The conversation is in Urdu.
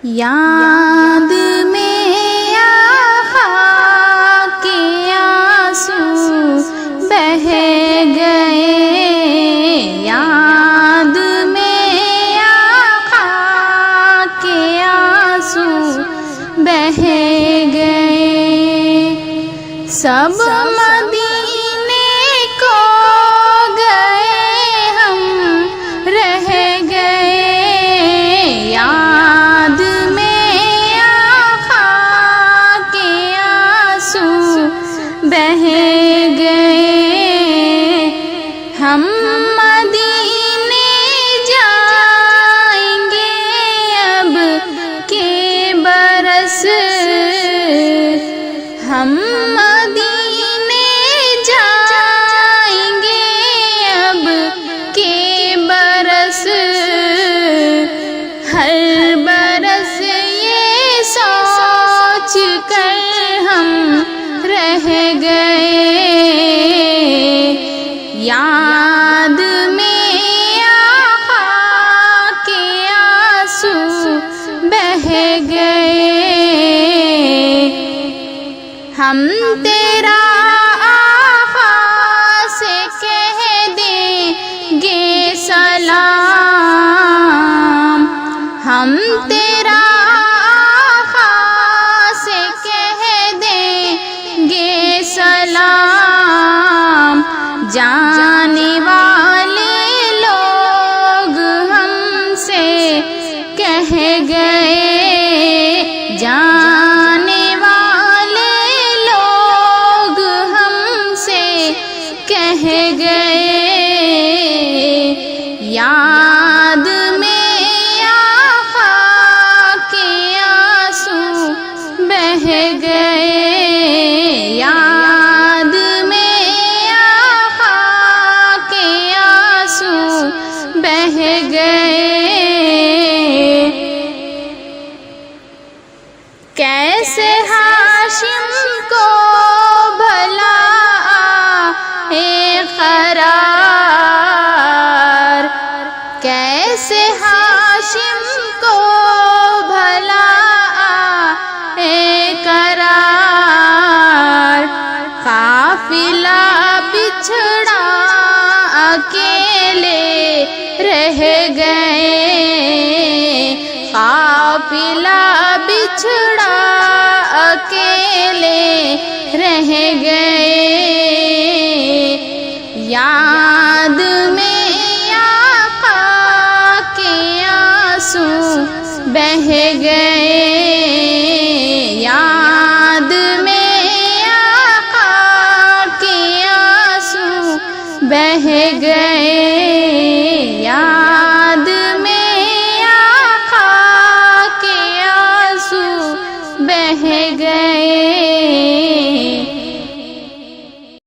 یاد میں آقا کے آنسو بہہ گئے، یاد میں آقا کے آنسو بہہ گئے، سب مدینے کو گئے ہم رہ گئے، یاد میں آقا کے آنسو بہہ گئے، ہم مدینے جائیں گے اب کے برس، ہم مدینے جائیں گے اب کے برس، ہر برس یہ سوچ کر ہم رہ گئے، یاد میں آقا کے آنسو بہہ گئے، ہم تیرا آقا سے کہہ دیں گے سلام، ہم تیرا آقا سے کہہ دیں گے سلام، جانے والے لوگ ہم سے کہہ گئے، جانے والے لوگ ہم سے کہہ گئے، یاد میں آقا کے آنسو بہہ گئے، یاد میں آقا کے آنسو بہہ گئے، کیسے ہاشم کو بھلا آئے قرار، کیسے ہاشم کو بھلا آئے قرار، قافلہ بچھڑا اکیلے رہ گئے، قافلہ بچھڑا اکیلے رہ گئے، یاد میں آقا کے آنسو بہہ گئے، یاد میں آقا کے آنسو بہہ گئے۔